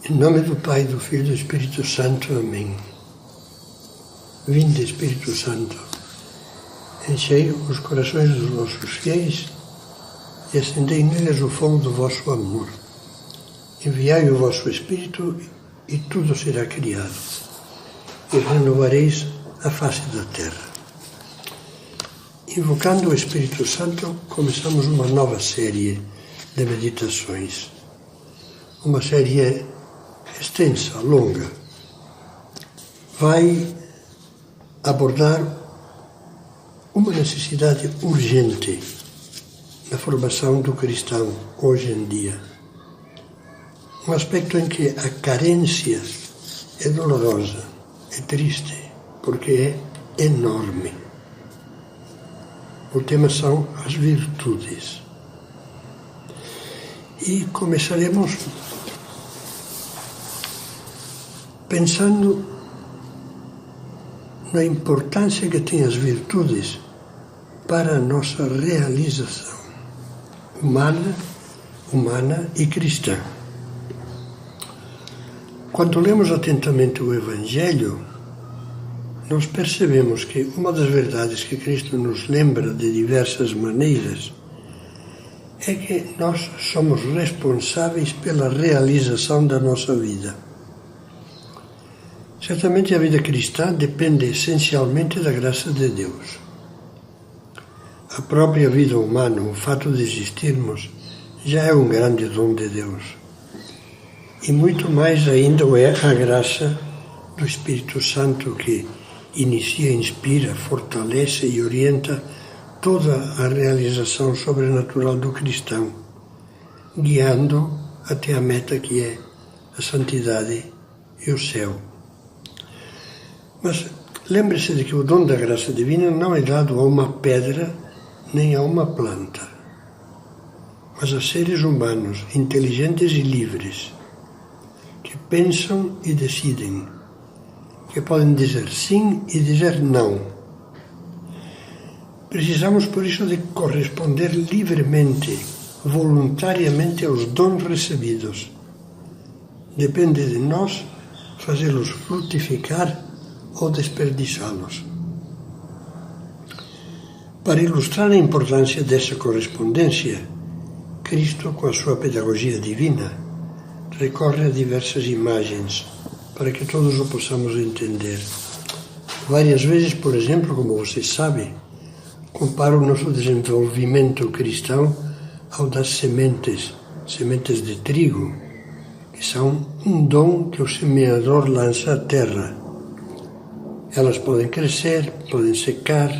Em nome do Pai, do Filho e do Espírito Santo. Amém. Vinde, Espírito Santo, enchei os corações dos vossos fiéis e acendei neles o fogo do vosso amor. Enviai o vosso Espírito e tudo será criado, e renovareis a face da terra. Invocando o Espírito Santo, começamos uma nova série de meditações. Uma série extensa, longa. Vai abordar uma necessidade urgente na formação do cristão hoje em dia. Um aspecto em que a carência é dolorosa, é triste, porque é enorme. O tema são as virtudes. E começaremos pensando na importância que têm as virtudes para a nossa realização humana e cristã. Quando lemos atentamente o Evangelho, nós percebemos que uma das verdades que Cristo nos lembra de diversas maneiras é que nós somos responsáveis pela realização da nossa vida. Certamente a vida cristã depende essencialmente da graça de Deus. A própria vida humana, o fato de existirmos, já é um grande dom de Deus. E muito mais ainda é a graça do Espírito Santo que inicia, inspira, fortalece e orienta toda a realização sobrenatural do cristão, guiando até a meta que é a santidade e o céu. Mas lembre-se de que o dom da graça divina não é dado a uma pedra nem a uma planta, mas a seres humanos inteligentes e livres, que pensam e decidem, que podem dizer sim e dizer não. Precisamos, por isso, de corresponder livremente, voluntariamente aos dons recebidos. Depende de nós fazê-los frutificar ou desperdiçá-los. Para ilustrar a importância dessa correspondência, Cristo, com a sua pedagogia divina, recorre a diversas imagens para que todos o possamos entender. Várias vezes, por exemplo, como você sabe, compara o nosso desenvolvimento cristão ao das sementes de trigo, que são um dom que o semeador lança à terra. Elas podem crescer, podem secar,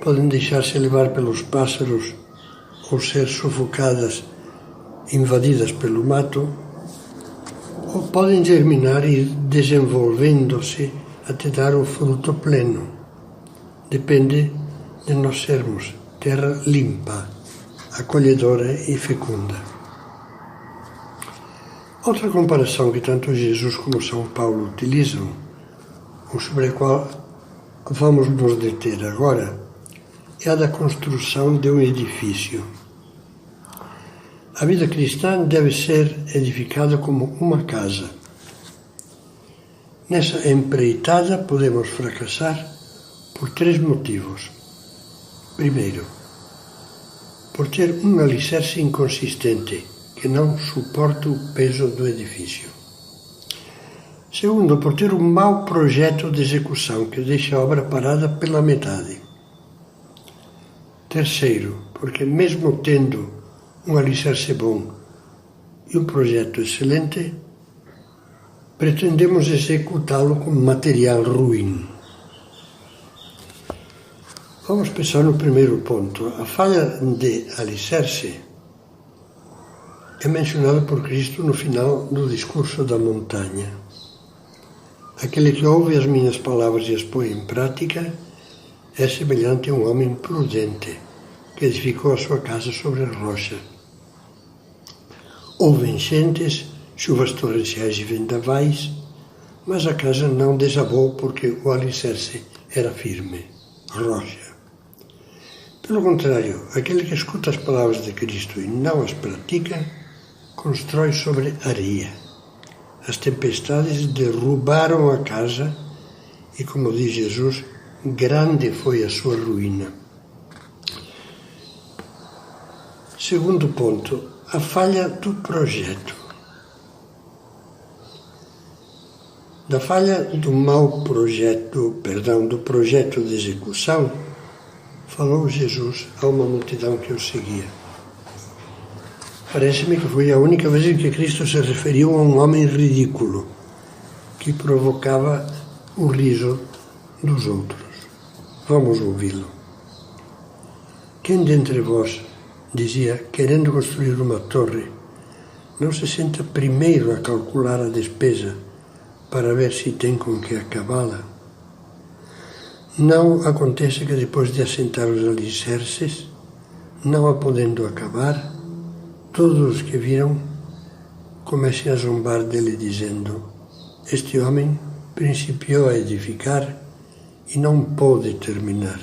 podem deixar-se levar pelos pássaros ou ser sufocadas, invadidas pelo mato, ou podem germinar e ir desenvolvendo-se até dar o fruto pleno. Depende de nós sermos terra limpa, acolhedora e fecunda. Outra comparação que tanto Jesus como São Paulo utilizam, ou sobre a qual vamos nos deter agora, é a da construção de um edifício. A vida cristã deve ser edificada como uma casa. Nessa empreitada podemos fracassar por 3 motivos. Primeiro, por ter um alicerce inconsistente, que não suporta o peso do edifício. Segundo, por ter um mau projeto de execução, que deixa a obra parada pela metade. Terceiro, porque mesmo tendo um alicerce bom e um projeto excelente, pretendemos executá-lo com material ruim. Vamos pensar no primeiro ponto. A falha de alicerce é mencionada por Cristo no final do discurso da montanha. Aquele que ouve as minhas palavras e as põe em prática é semelhante a um homem prudente que edificou a sua casa sobre a rocha. Houve enchentes, chuvas torrenciais e vendavais, mas a casa não desabou porque o alicerce era firme, rocha. Pelo contrário, aquele que escuta as palavras de Cristo e não as pratica, constrói sobre areia. As tempestades derrubaram a casa e, como diz Jesus, grande foi a sua ruína. Segundo ponto, a falha do projeto. Da falha do mau projeto, do projeto de execução, falou Jesus a uma multidão que o seguia. Parece-me que foi a única vez em que Cristo se referiu a um homem ridículo, que provocava o riso dos outros. Vamos ouvi-lo. Quem dentre vós, dizia, querendo construir uma torre, não se senta primeiro a calcular a despesa para ver se tem com que acabá-la? Não acontece que depois de assentar os alicerces, não a podendo acabar, todos os que viram comecem a zombar dele dizendo: este homem principiou a edificar e não pôde terminar.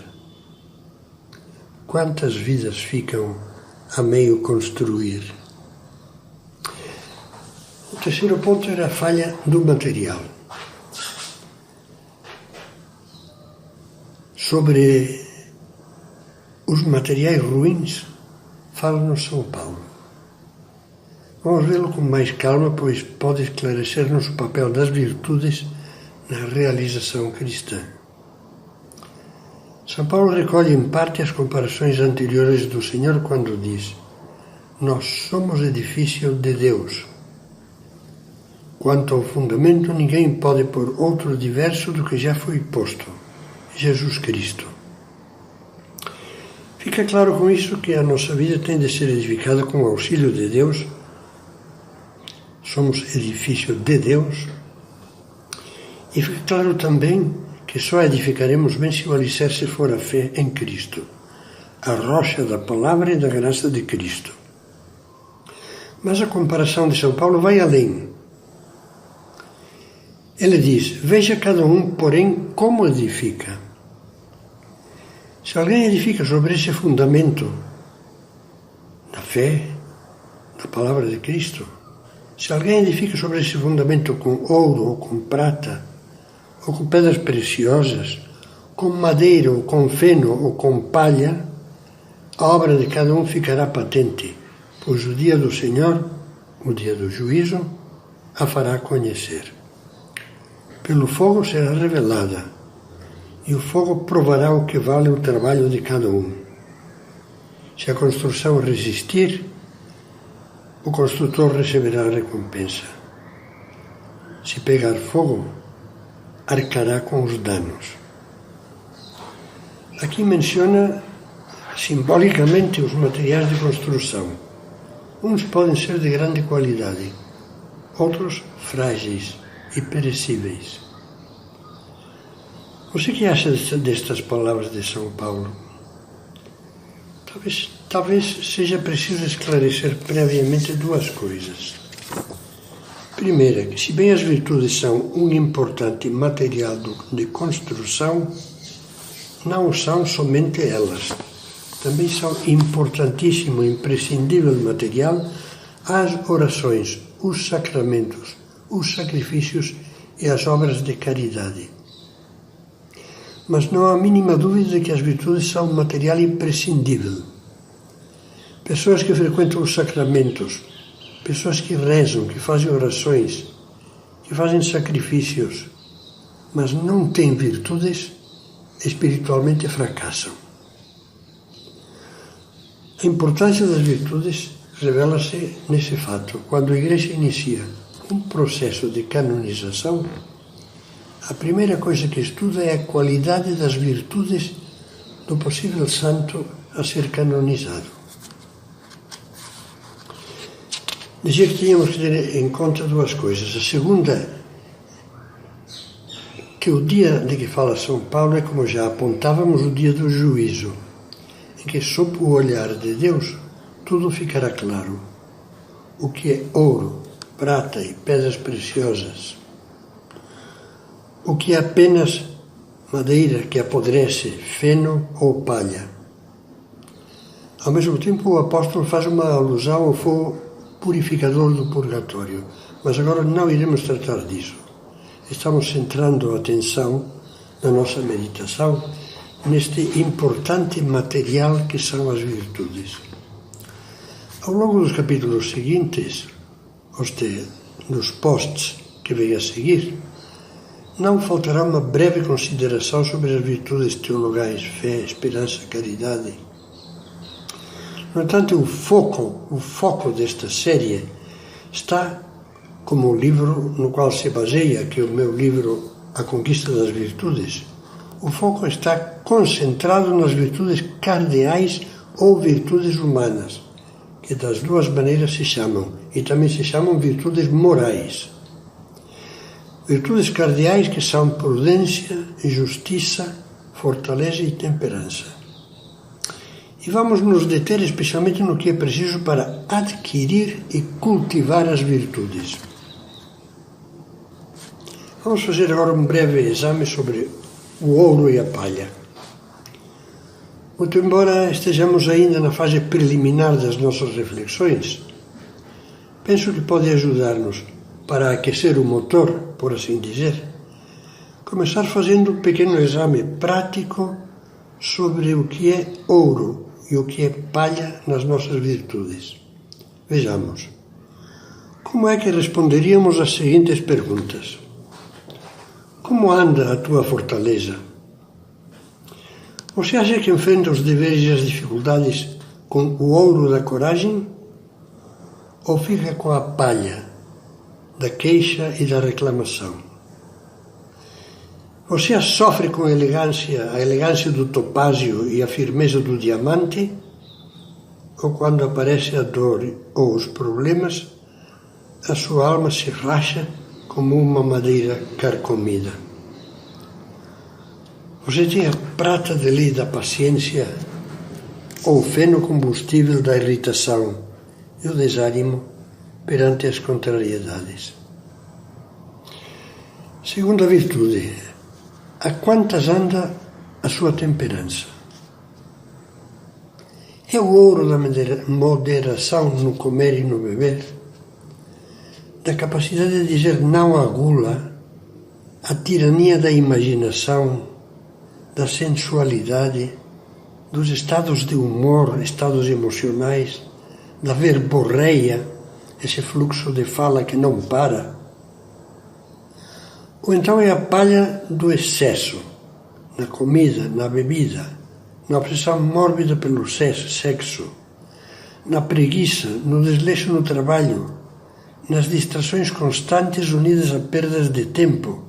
Quantas vidas ficam a meio construir? O terceiro ponto era a falha do material. Sobre os materiais ruins, fala-nos São Paulo. Vamos vê-lo com mais calma, pois pode esclarecer-nos o papel das virtudes na realização cristã. São Paulo recolhe em parte as comparações anteriores do Senhor quando diz: nós somos edifício de Deus. Quanto ao fundamento, ninguém pode pôr outro diverso do que já foi posto, Jesus Cristo. Fica claro com isso que a nossa vida tem de ser edificada com o auxílio de Deus. Somos edifício de Deus. E fica claro também que só edificaremos bem se o alicerce for a fé em Cristo, a rocha da palavra e da graça de Cristo. Mas a comparação de São Paulo vai além. Ele diz: veja cada um, porém, como edifica. Se alguém edifica sobre esse fundamento da fé, da palavra de Cristo, se alguém edifica sobre esse fundamento com ouro ou com prata, ou com pedras preciosas, com madeira ou com feno ou com palha, a obra de cada um ficará patente, pois o dia do Senhor, o dia do juízo, a fará conhecer. Pelo fogo será revelada, e o fogo provará o que vale o trabalho de cada um. Se a construção resistir, o construtor receberá a recompensa. Se pegar fogo, arcará com os danos. Aqui menciona simbolicamente os materiais de construção. Uns podem ser de grande qualidade, outros frágeis e perecíveis. Você que acha destas palavras de São Paulo? Talvez seja preciso esclarecer previamente duas coisas. Primeira, que se bem as virtudes são um importante material de construção, não são somente elas. Também são importantíssimo e imprescindível material as orações, os sacramentos, os sacrifícios e as obras de caridade. Mas não há a mínima dúvida de que as virtudes são um material imprescindível. Pessoas que frequentam os sacramentos, pessoas que rezam, que fazem orações, que fazem sacrifícios, mas não têm virtudes, espiritualmente fracassam. A importância das virtudes revela-se nesse fato. Quando a Igreja inicia um processo de canonização, a primeira coisa que estuda é a qualidade das virtudes do possível santo a ser canonizado. Dizia que tínhamos que ter em conta duas coisas. A segunda, que o dia de que fala São Paulo é, como já apontávamos, o dia do juízo, em que, sob o olhar de Deus, tudo ficará claro. O que é ouro, prata e pedras preciosas. O que é apenas madeira que apodrece, feno ou palha. Ao mesmo tempo, o apóstolo faz uma alusão ao fogo purificador do purgatório. Mas agora não iremos tratar disso. Estamos centrando a atenção na nossa meditação neste importante material que são as virtudes. Ao longo dos capítulos seguintes, nos posts que vêm a seguir, não faltará uma breve consideração sobre as virtudes teologais, fé, esperança, caridade. No entanto, o foco desta série está, como o livro no qual se baseia, que é o meu livro A Conquista das Virtudes, o foco está concentrado nas virtudes cardeais ou virtudes humanas, que das duas maneiras se chamam, e também se chamam virtudes morais. Virtudes cardeais que são prudência, justiça, fortaleza e temperança. E vamos nos deter especialmente no que é preciso para adquirir e cultivar as virtudes. Vamos fazer agora um breve exame sobre o ouro e a palha. Muito embora estejamos ainda na fase preliminar das nossas reflexões, penso que pode ajudar-nos para aquecer o motor, por assim dizer, começar fazendo um pequeno exame prático sobre o que é ouro e o que é palha nas nossas virtudes. Vejamos. Como é que responderíamos às seguintes perguntas? Como anda a tua fortaleza? Você acha que enfrenta os deveres e as dificuldades com o ouro da coragem? Ou fica com a palha da queixa e da reclamação? Você sofre com a elegância do topázio e a firmeza do diamante? Ou quando aparece a dor ou os problemas, a sua alma se racha como uma madeira carcomida? Você tem a prata de lei da paciência ou o feno combustível da irritação e o desânimo perante as contrariedades? Segunda virtude, a quantas anda a sua temperança? É o ouro da moderação no comer e no beber? Da capacidade de dizer não à gula, à tirania da imaginação, da sensualidade, dos estados de humor, estados emocionais, da verborreia, esse fluxo de fala que não para? Ou então é a palha do excesso, na comida, na bebida, na obsessão mórbida pelo sexo, na preguiça, no desleixo no trabalho, nas distrações constantes unidas a perdas de tempo,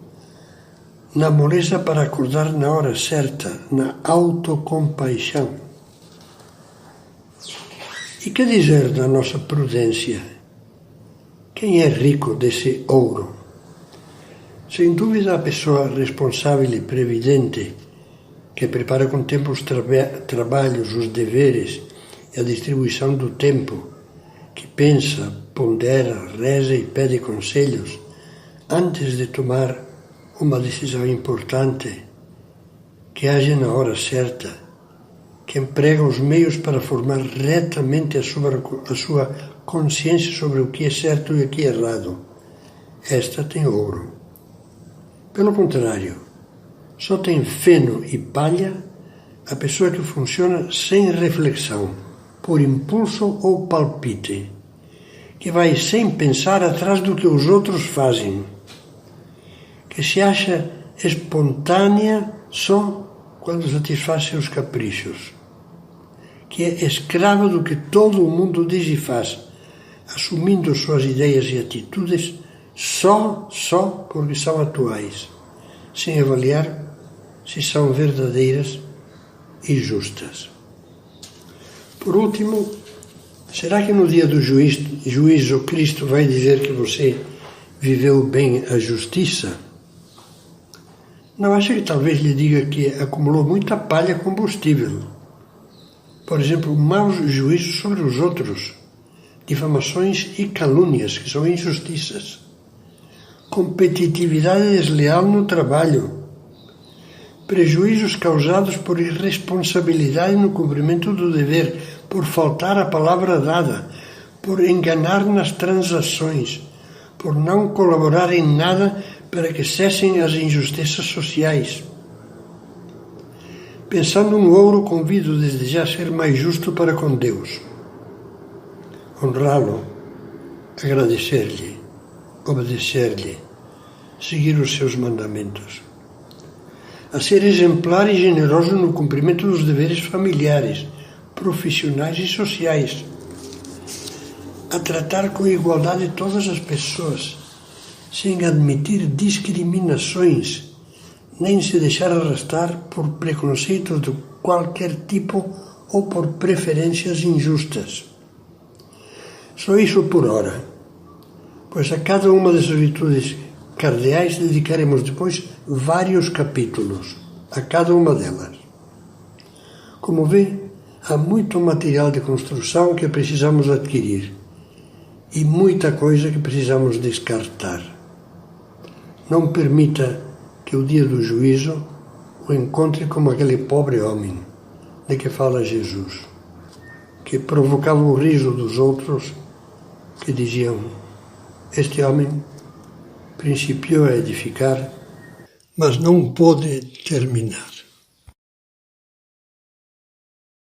na moleza para acordar na hora certa, na autocompaixão. E que dizer da nossa prudência? Quem é rico desse ouro? Sem dúvida a pessoa responsável e previdente, que prepara com tempo os trabalhos, os deveres e a distribuição do tempo, que pensa, pondera, reza e pede conselhos antes de tomar uma decisão importante, que age na hora certa, que emprega os meios para formar retamente a sua consciência sobre o que é certo e o que é errado. Esta tem ouro. Pelo contrário, só tem feno e palha a pessoa que funciona sem reflexão, por impulso ou palpite, que vai sem pensar atrás do que os outros fazem, que se acha espontânea só quando satisfaz seus caprichos, que é escrava do que todo o mundo diz e faz, assumindo suas ideias e atitudes só porque são atuais, sem avaliar se são verdadeiras e justas. Por último, será que no dia do juízo Cristo vai dizer que você viveu bem a justiça? Não acha que talvez lhe diga que acumulou muita palha combustível? Por exemplo, maus juízos sobre os outros, difamações e calúnias, que são injustiças, competitividade desleal no trabalho, prejuízos causados por irresponsabilidade no cumprimento do dever, por faltar a palavra dada, por enganar nas transações, por não colaborar em nada para que cessem as injustiças sociais. Pensando no ouro, convido desde já a ser mais justo para com Deus, honrá-lo, agradecer-lhe, obedecer-lhe, seguir os seus mandamentos, a ser exemplar e generoso no cumprimento dos deveres familiares, profissionais e sociais, a tratar com igualdade todas as pessoas, sem admitir discriminações, nem se deixar arrastar por preconceitos de qualquer tipo ou por preferências injustas. Só isso por ora, pois a cada uma dessas virtudes cardeais dedicaremos depois vários capítulos, a cada uma delas. Como vê, há muito material de construção que precisamos adquirir e muita coisa que precisamos descartar. Não permita que o dia do juízo o encontre como aquele pobre homem de que fala Jesus, que provocava o riso dos outros que diziam: este homem principiou a edificar, mas não pôde terminar.